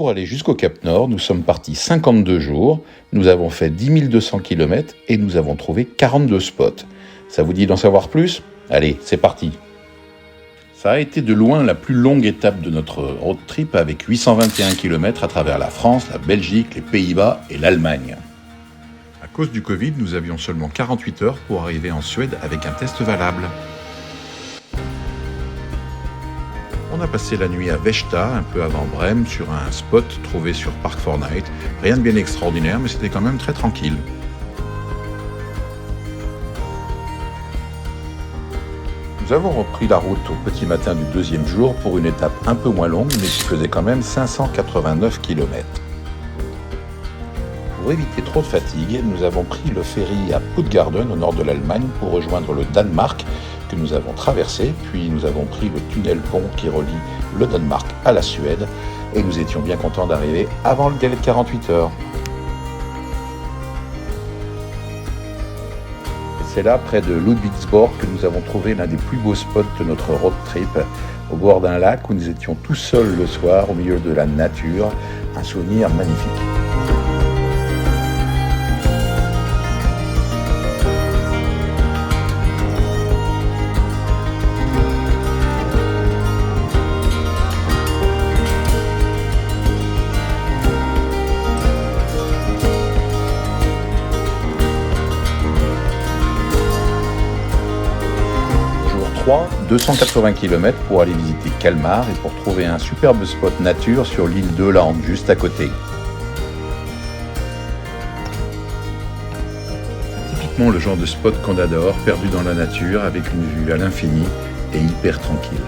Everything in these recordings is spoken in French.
Pour aller jusqu'au Cap Nord, nous sommes partis 52 jours, nous avons fait 10 200 km et nous avons trouvé 42 spots. Ça vous dit d'en savoir plus ? Allez, c'est parti. Ça a été de loin la plus longue étape de notre road trip avec 821 km à travers la France, la Belgique, les Pays-Bas et l'Allemagne. À cause du Covid, nous avions seulement 48 heures pour arriver en Suède avec un test valable. On a passé la nuit à Vechta, un peu avant Brême, sur un spot trouvé sur Park4Night. Rien de bien extraordinaire, mais c'était quand même très tranquille. Nous avons repris la route au petit matin du deuxième jour pour une étape un peu moins longue, mais qui faisait quand même 589 km. Pour éviter trop de fatigue, nous avons pris le ferry à Puttgarden, au nord de l'Allemagne, pour rejoindre le Danemark, que nous avons traversé, puis nous avons pris le tunnel-pont qui relie le Danemark à la Suède, et nous étions bien contents d'arriver avant le délai de 48 heures. C'est là, près de Ludwigsborg, que nous avons trouvé l'un des plus beaux spots de notre road trip, au bord d'un lac où nous étions tout seuls le soir, au milieu de la nature, un souvenir magnifique. Jour 3, 280 km pour aller visiter Kalmar et pour trouver un superbe spot nature sur l'île d'Öland, juste à côté. C'est typiquement le genre de spot qu'on adore, perdu dans la nature, avec une vue à l'infini et hyper tranquille.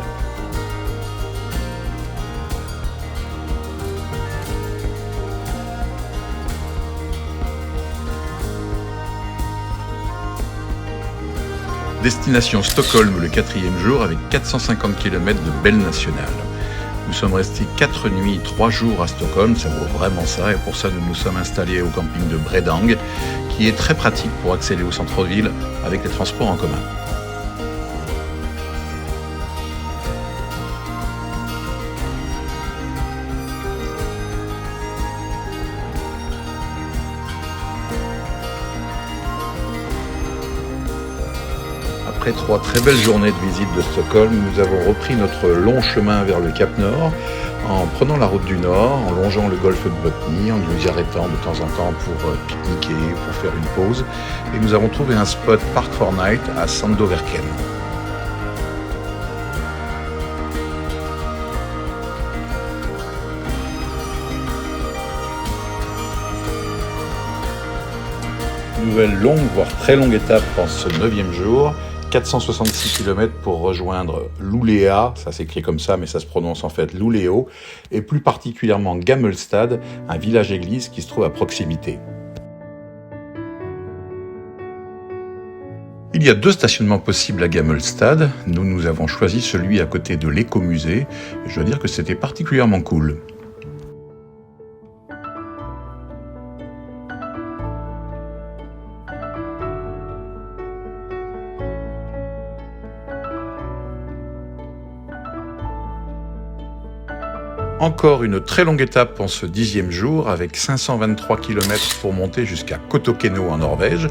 Destination Stockholm le 4e jour avec 450 km de belle nationale. Nous sommes restés 4 nuits, 3 jours à Stockholm, ça vaut vraiment ça, et pour ça nous nous sommes installés au camping de Bredang, qui est très pratique pour accéder au centre-ville avec les transports en commun. Après 3 très belles journées de visite de Stockholm, nous avons repris notre long chemin vers le Cap Nord en prenant la route du Nord, en longeant le golfe de Botnie, en nous y arrêtant de temps en temps pour pique-niquer, pour faire une pause. Et nous avons trouvé un spot Park4Night à Sandoverken. Nouvelle longue, voire très longue étape en ce 9e jour. 466 km pour rejoindre Luleå, ça s'écrit comme ça mais ça se prononce en fait Luleå, et plus particulièrement Gammelstad, un village-église qui se trouve à proximité. Il y a 2 stationnements possibles à Gammelstad, nous avons choisi celui à côté de l'écomusée, et je dois dire que c'était particulièrement cool. Encore une très longue étape en ce 10e jour avec 523 km pour monter jusqu'à Kautokeino en Norvège,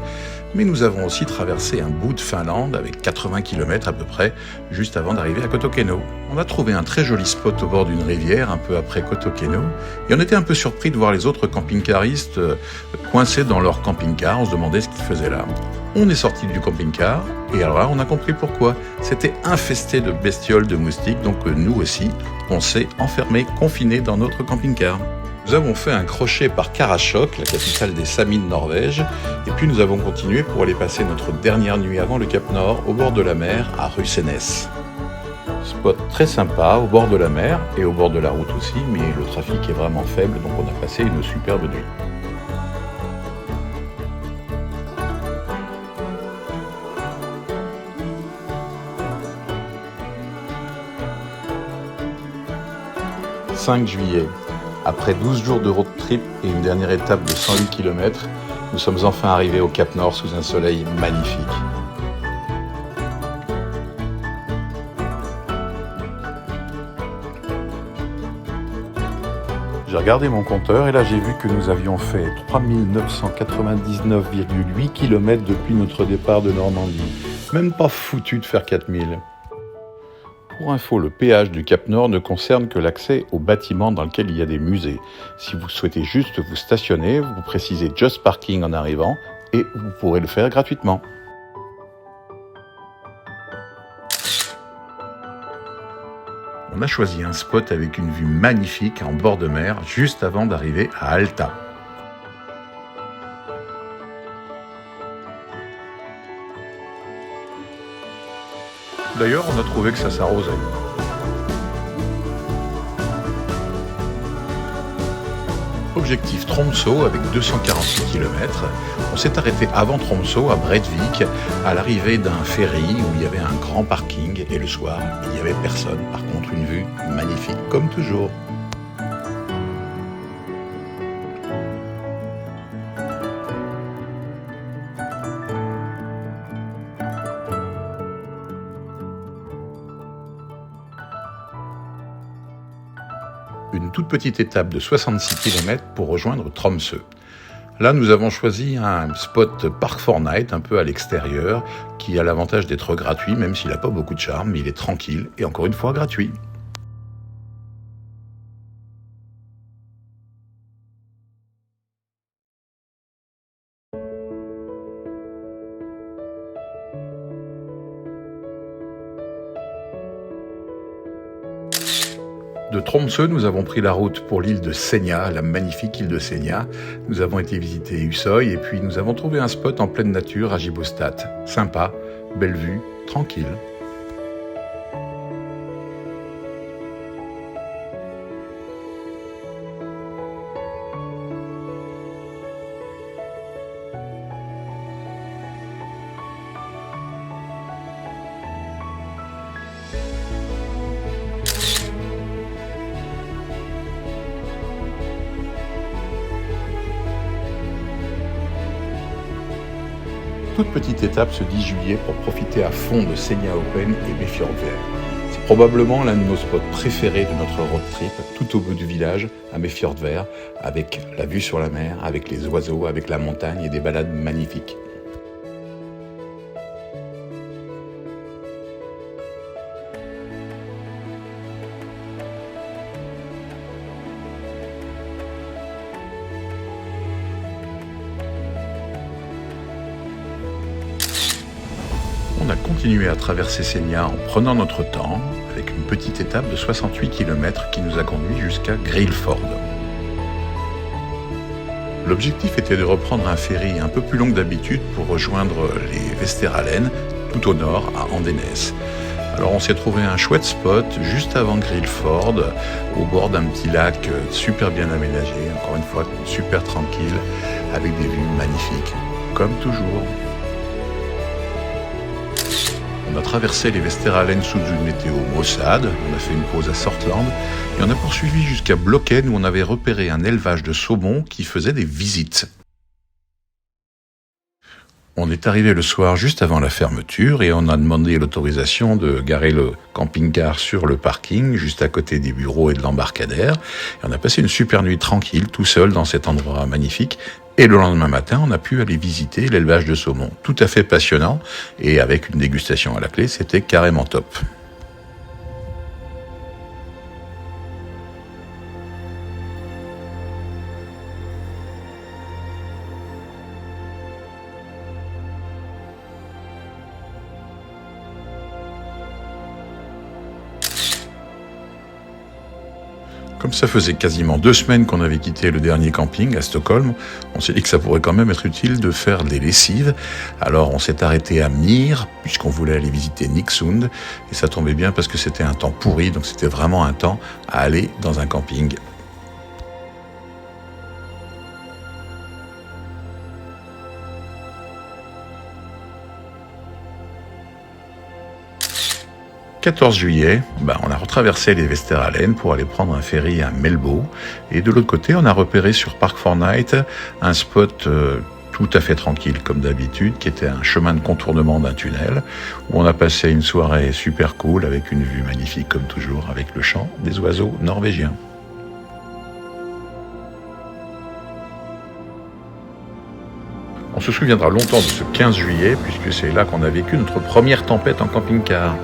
mais nous avons aussi traversé un bout de Finlande avec 80 km à peu près juste avant d'arriver à Kautokeino. On a trouvé un très joli spot au bord d'une rivière un peu après Kautokeino et on était un peu surpris de voir les autres camping-caristes coincés dans leur camping-car, on se demandait ce qu'ils faisaient là. On est sorti du camping-car et alors là on a compris pourquoi. C'était infesté de bestioles, de moustiques, donc nous aussi on s'est enfermés, confinés dans notre camping-car. Nous avons fait un crochet par Karasjok, la capitale des Samis de Norvège, et puis nous avons continué pour aller passer notre dernière nuit avant le Cap Nord au bord de la mer à Russenes. Spot très sympa au bord de la mer et au bord de la route aussi, mais le trafic est vraiment faible donc on a passé une superbe nuit. « 5 juillet. Après 12 jours de road trip et une dernière étape de 108 km, nous sommes enfin arrivés au Cap Nord sous un soleil magnifique. J'ai regardé mon compteur et là j'ai vu que nous avions fait 3999,8 km depuis notre départ de Normandie. Même pas foutu de faire 4000. Pour info, le péage du Cap Nord ne concerne que l'accès au bâtiment dans lequel il y a des musées. Si vous souhaitez juste vous stationner, vous précisez Just Parking en arrivant et vous pourrez le faire gratuitement. On a choisi un spot avec une vue magnifique en bord de mer juste avant d'arriver à Alta. D'ailleurs, on a trouvé que ça s'arrosait. Objectif Tromsø avec 248 km. On s'est arrêté avant Tromsø à Bredvik, à l'arrivée d'un ferry où il y avait un grand parking et le soir, il n'y avait personne. Par contre, une vue magnifique comme toujours. Une toute petite étape de 66 km pour rejoindre Tromsø. Là, nous avons choisi un spot Park Fortnite, un peu à l'extérieur, qui a l'avantage d'être gratuit, même s'il n'a pas beaucoup de charme, mais il est tranquille et encore une fois gratuit. De Tromsø, nous avons pris la route pour l'île de Senja, la magnifique île de Senja. Nous avons été visiter Usoy et puis nous avons trouvé un spot en pleine nature à Gibostad. Sympa, belle vue, tranquille. Toute petite étape ce 10 juillet pour profiter à fond de Senja Open et Mefjordvær. C'est probablement l'un de nos spots préférés de notre road trip, tout au bout du village, à Mefjordvær, avec la vue sur la mer, avec les oiseaux, avec la montagne et des balades magnifiques. On a continué à traverser Senja en prenant notre temps, avec une petite étape de 68 km qui nous a conduit jusqu'à Grillford. L'objectif était de reprendre un ferry un peu plus long que d'habitude pour rejoindre les Vesteralen, tout au nord, à Andenes. Alors on s'est trouvé un chouette spot juste avant Grillford, au bord d'un petit lac super bien aménagé, encore une fois super tranquille, avec des vues magnifiques, comme toujours. On a traversé les Vesteralen sous une météo maussade, on a fait une pause à Sortland et on a poursuivi jusqu'à Blokken où on avait repéré un élevage de saumon qui faisait des visites. On est arrivé le soir juste avant la fermeture et on a demandé l'autorisation de garer le camping-car sur le parking, juste à côté des bureaux et de l'embarcadère. Et on a passé une super nuit tranquille, tout seul dans cet endroit magnifique. Et le lendemain matin, on a pu aller visiter l'élevage de saumon. Tout à fait passionnant et avec une dégustation à la clé, c'était carrément top. Comme ça faisait quasiment 2 semaines qu'on avait quitté le dernier camping à Stockholm, on s'est dit que ça pourrait quand même être utile de faire des lessives. Alors on s'est arrêté à Myr, puisqu'on voulait aller visiter Nixund, et ça tombait bien parce que c'était un temps pourri, donc c'était vraiment un temps à aller dans un camping. Le 14 juillet, on a retraversé les Vesteralen pour aller prendre un ferry à Melbo. Et de l'autre côté, on a repéré sur Park Fortnite un spot tout à fait tranquille, comme d'habitude, qui était un chemin de contournement d'un tunnel, où on a passé une soirée super cool, avec une vue magnifique comme toujours, avec le chant des oiseaux norvégiens. On se souviendra longtemps de ce 15 juillet, puisque c'est là qu'on a vécu notre première tempête en camping-car.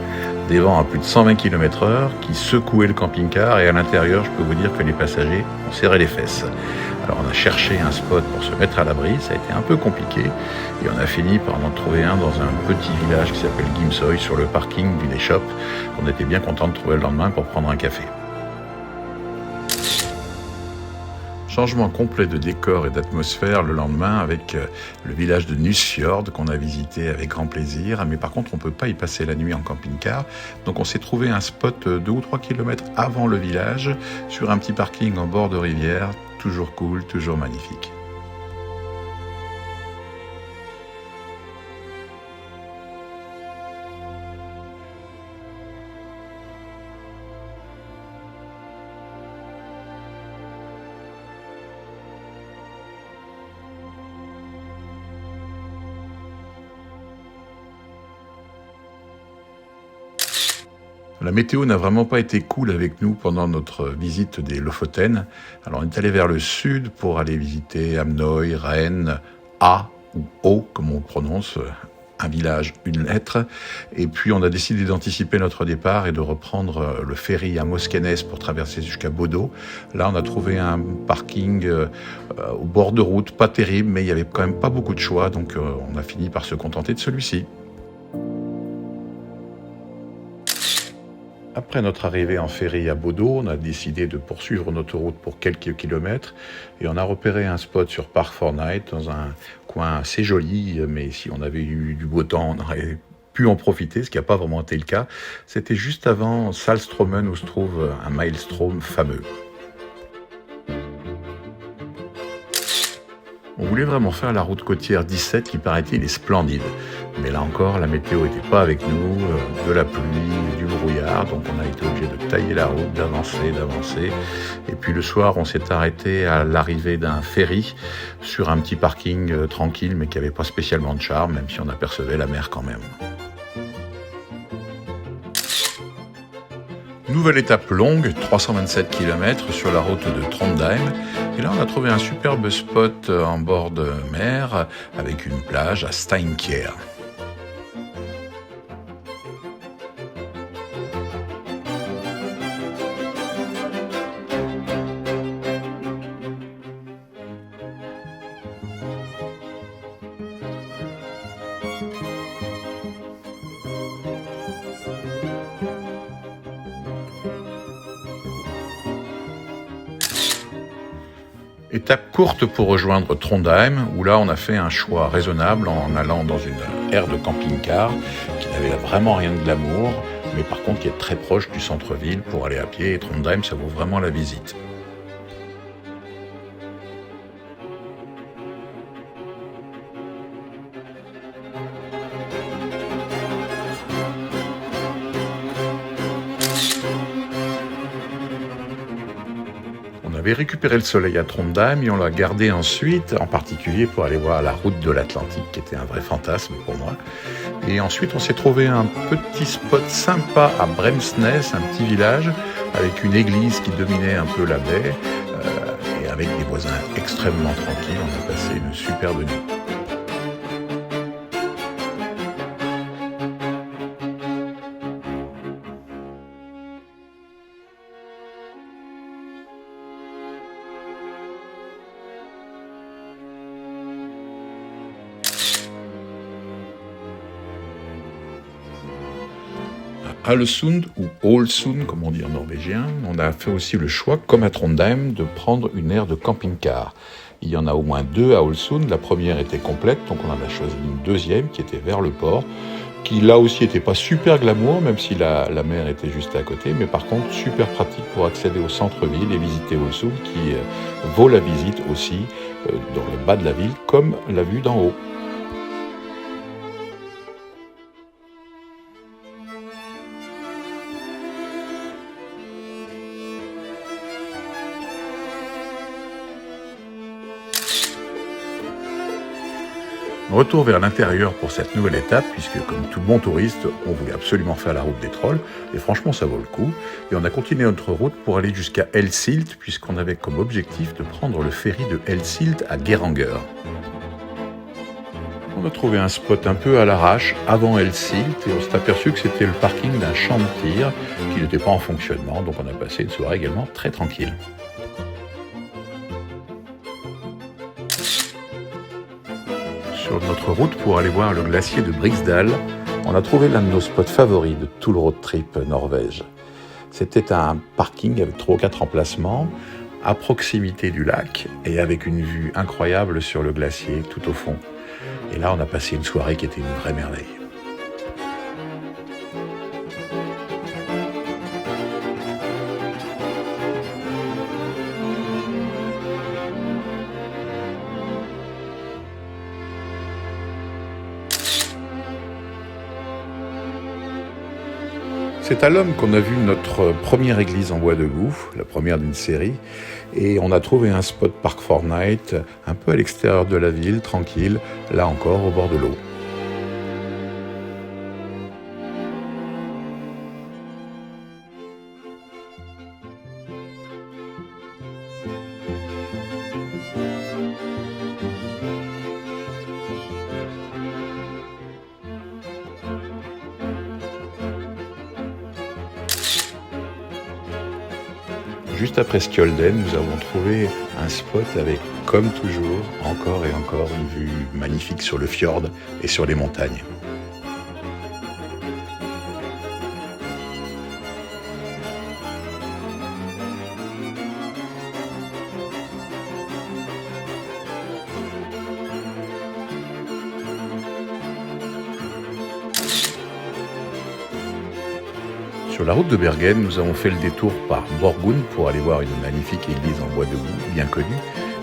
Des vents à plus de 120 km/h qui secouaient le camping-car, et à l'intérieur, je peux vous dire que les passagers ont serré les fesses. Alors on a cherché un spot pour se mettre à l'abri, ça a été un peu compliqué, et on a fini par en trouver un dans un petit village qui s'appelle Gimsoy, sur le parking d'une échoppe, qu'on était bien content de trouver le lendemain pour prendre un café. Changement complet de décor et d'atmosphère le lendemain avec le village de Nusfjord qu'on a visité avec grand plaisir. Mais par contre, on ne peut pas y passer la nuit en camping-car. Donc on s'est trouvé un spot 2 ou 3 kilomètres avant le village, sur un petit parking en bord de rivière. Toujours cool, toujours magnifique. La météo n'a vraiment pas été cool avec nous pendant notre visite des Lofoten. Alors on est allé vers le sud pour aller visiter Hamnøy, Rennes, A ou O comme on prononce, un village, une lettre. Et puis on a décidé d'anticiper notre départ et de reprendre le ferry à Moskenes pour traverser jusqu'à Bodø. Là on a trouvé un parking au bord de route, pas terrible, mais il n'y avait quand même pas beaucoup de choix, donc on a fini par se contenter de celui-ci. Après notre arrivée en ferry à Bodø, on a décidé de poursuivre notre route pour quelques kilomètres et on a repéré un spot sur Park Fortnite dans un coin assez joli, mais si on avait eu du beau temps, on aurait pu en profiter, ce qui n'a pas vraiment été le cas. C'était juste avant Salstraumen où se trouve un maelstrom fameux. On voulait vraiment faire la route côtière 17 qui, paraît-il, est splendide. Mais là encore, la météo n'était pas avec nous, de la pluie, du brouillard, donc on a été obligé de tailler la route, d'avancer. Et puis le soir, on s'est arrêté à l'arrivée d'un ferry sur un petit parking tranquille, mais qui n'avait pas spécialement de charme, même si on apercevait la mer quand même. Nouvelle étape longue, 327 km sur la route de Trondheim. Et là, on a trouvé un superbe spot en bord de mer avec une plage à Steinkjer. Étape courte pour rejoindre Trondheim, où là on a fait un choix raisonnable en allant dans une aire de camping-car qui n'avait vraiment rien de glamour, mais par contre qui est très proche du centre-ville pour aller à pied, et Trondheim ça vaut vraiment la visite. On avait récupéré le soleil à Trondheim et on l'a gardé ensuite, en particulier pour aller voir la route de l'Atlantique, qui était un vrai fantasme pour moi. Et ensuite, on s'est trouvé un petit spot sympa à Bremsnes, un petit village, avec une église qui dominait un peu la baie, et avec des voisins extrêmement tranquilles. On a passé une superbe nuit. Ålesund ou Ålesund, comme on dit en norvégien, on a fait aussi le choix, comme à Trondheim, de prendre une aire de camping-car. Il y en a au moins deux à Ålesund, la première était complète, donc on en a choisi une deuxième qui était vers le port, qui là aussi n'était pas super glamour, même si la mer était juste à côté, mais par contre super pratique pour accéder au centre-ville et visiter Ålesund, qui vaut la visite aussi dans le bas de la ville, comme la vue d'en haut. Retour vers l'intérieur pour cette nouvelle étape, puisque comme tout bon touriste, on voulait absolument faire la route des trolls, et franchement ça vaut le coup. Et on a continué notre route pour aller jusqu'à Helsilt, puisqu'on avait comme objectif de prendre le ferry de Helsilt à Geiranger. On a trouvé un spot un peu à l'arrache avant Elsilt et on s'est aperçu que c'était le parking d'un champ de tir qui n'était pas en fonctionnement, donc on a passé une soirée également très tranquille. Sur notre route pour aller voir le glacier de Briksdal, on a trouvé l'un de nos spots favoris de tout le road trip Norvège. C'était un parking avec 3 ou 4 emplacements à proximité du lac et avec une vue incroyable sur le glacier tout au fond. Et là, on a passé une soirée qui était une vraie merveille. C'est à l'Homme qu'on a vu notre première église en bois de gouffre, la première d'une série, et on a trouvé un spot Park Fortnite un peu à l'extérieur de la ville, tranquille, là encore au bord de l'eau. Juste après Skjolden, nous avons trouvé un spot avec, comme toujours, encore et encore une vue magnifique sur le fjord et sur les montagnes. Sur la route de Bergen, nous avons fait le détour par Borgund pour aller voir une magnifique église en bois de boue, bien connue.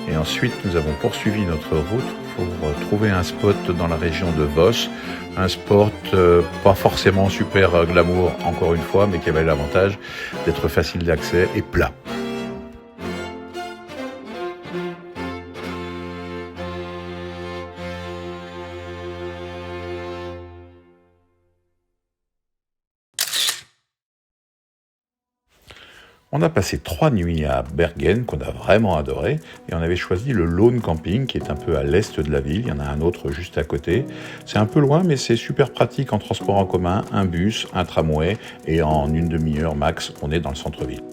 Et ensuite, nous avons poursuivi notre route pour trouver un spot dans la région de Voss. Un spot pas forcément super glamour, encore une fois, mais qui avait l'avantage d'être facile d'accès et plat. On a passé 3 nuits à Bergen qu'on a vraiment adoré et on avait choisi le Lone Camping qui est un peu à l'est de la ville, il y en a un autre juste à côté. C'est un peu loin mais c'est super pratique en transport en commun, un bus, un tramway et en une demi-heure max on est dans le centre-ville.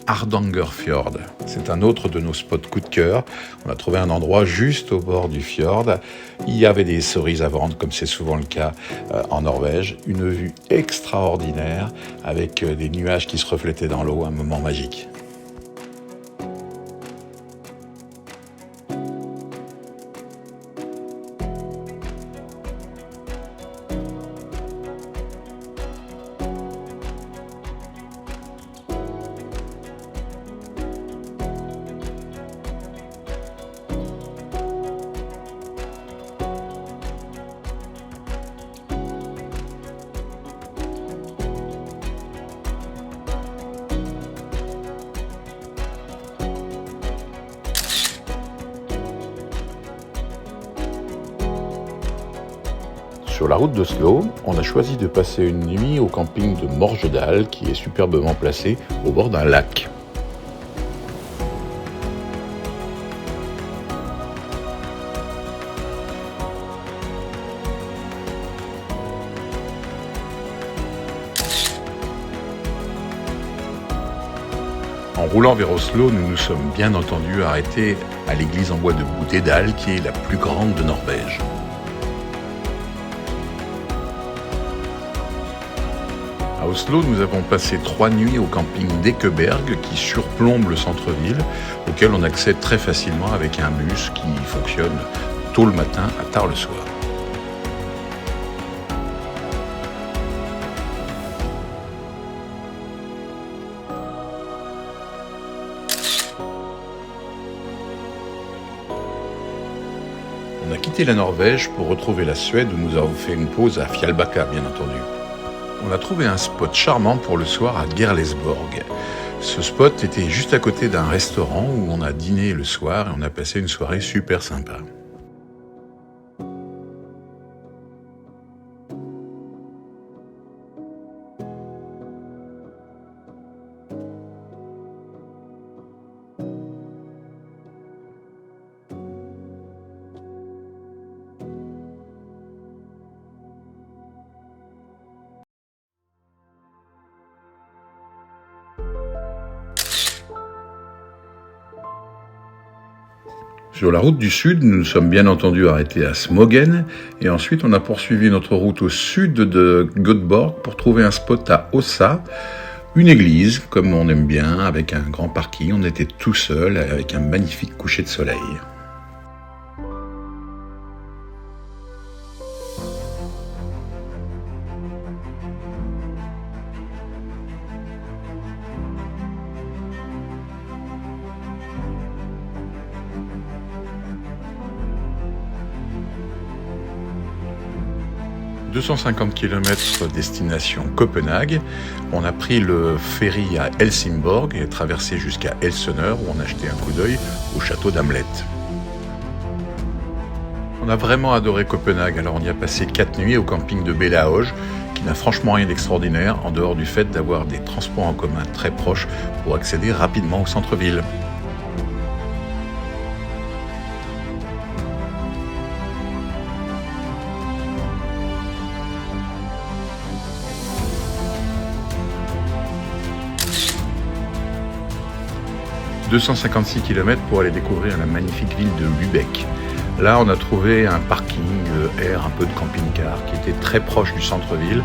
Hardangerfjord. C'est un autre de nos spots coup de cœur. On a trouvé un endroit juste au bord du fjord. Il y avait des cerises à vendre, comme c'est souvent le cas en Norvège. Une vue extraordinaire avec des nuages qui se reflétaient dans l'eau, un moment magique. Sur la route d'Oslo, on a choisi de passer une nuit au camping de Morgedal, qui est superbement placé au bord d'un lac. En roulant vers Oslo, nous nous sommes bien entendu arrêtés à l'église en bois de boue d'Edal, qui est la plus grande de Norvège. À Oslo, nous avons passé 3 nuits au camping d'Ekeberg qui surplombe le centre-ville, auquel on accède très facilement avec un bus qui fonctionne tôt le matin à tard le soir. On a quitté la Norvège pour retrouver la Suède où nous avons fait une pause à Fjällbacka, bien entendu. On a trouvé un spot charmant pour le soir à Gerlesborg. Ce spot était juste à côté d'un restaurant où on a dîné le soir et on a passé une soirée super sympa. Sur la route du sud, nous nous sommes bien entendu arrêtés à Smogen et ensuite on a poursuivi notre route au sud de Göteborg pour trouver un spot à Ossa, une église comme on aime bien avec un grand parking. On était tout seul avec un magnifique coucher de soleil. 250 km destination Copenhague. On a pris le ferry à Helsingborg et traversé jusqu'à Elseneur où on a jeté un coup d'œil au château d'Hamlet. On a vraiment adoré Copenhague, alors on y a passé 4 nuits au camping de Bella Hoj, qui n'a franchement rien d'extraordinaire en dehors du fait d'avoir des transports en commun très proches pour accéder rapidement au centre-ville. « 256 km pour aller découvrir la magnifique ville de Lübeck. Là, on a trouvé un parking air, un peu de camping-car, qui était très proche du centre-ville.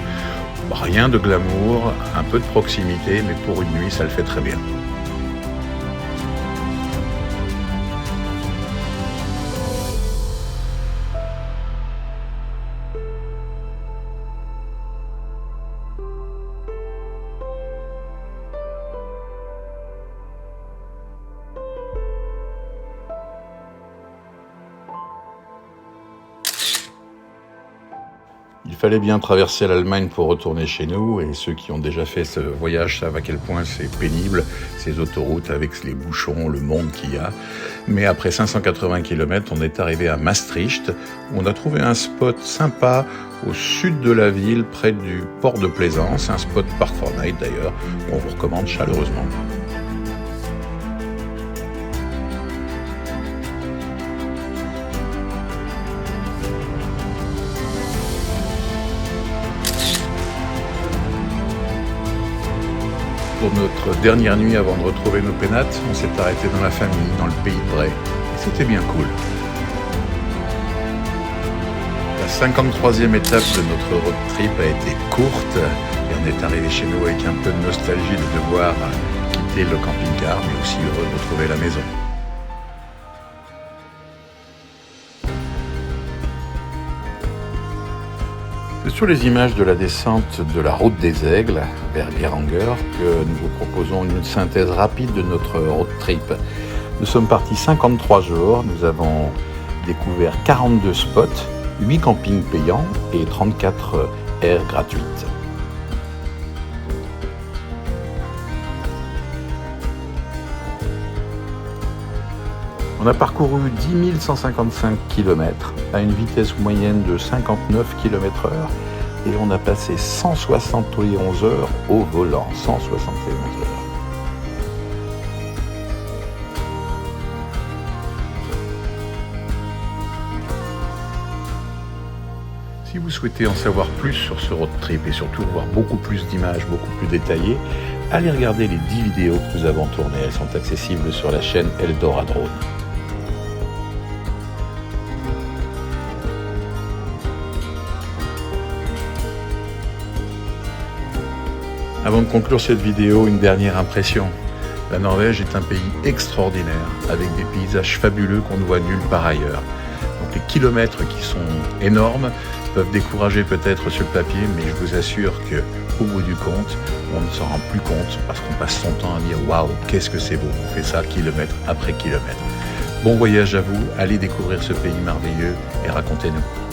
Rien de glamour, un peu de proximité, mais pour une nuit, ça le fait très bien. Il fallait bien traverser l'Allemagne pour retourner chez nous, et ceux qui ont déjà fait ce voyage savent à quel point c'est pénible, ces autoroutes avec les bouchons, le monde qu'il y a. Mais après 580 km, on est arrivé à Maastricht, où on a trouvé un spot sympa au sud de la ville, près du port de Plaisance, un spot par Fortnite d'ailleurs, qu'on vous recommande chaleureusement. Pour notre dernière nuit avant de retrouver nos pénates, on s'est arrêté dans la famille, dans le pays de Bray. C'était bien cool. La 53e étape de notre road trip a été courte et on est arrivé chez nous avec un peu de nostalgie de devoir quitter le camping-car, mais aussi heureux de retrouver la maison. C'est sur les images de la descente de la route des Aigles vers Geiranger que nous vous proposons une synthèse rapide de notre road trip. Nous sommes partis 53 jours, nous avons découvert 42 spots, 8 campings payants et 34 aires gratuites. On a parcouru 10 155 km à une vitesse moyenne de 59 km/h et on a passé 171 heures au volant, 171 heures. Si vous souhaitez en savoir plus sur ce road trip et surtout voir beaucoup plus d'images, beaucoup plus détaillées, allez regarder les 10 vidéos que nous avons tournées. Elles sont accessibles sur la chaîne Eldora Drone. Avant de conclure cette vidéo, une dernière impression. La Norvège est un pays extraordinaire, avec des paysages fabuleux qu'on ne voit nulle part ailleurs. Donc les kilomètres qui sont énormes peuvent décourager peut-être sur le papier, mais je vous assure qu'au bout du compte, on ne s'en rend plus compte parce qu'on passe son temps à dire « Waouh, qu'est-ce que c'est beau !» On fait ça kilomètre après kilomètre. Bon voyage à vous, allez découvrir ce pays merveilleux et racontez-nous.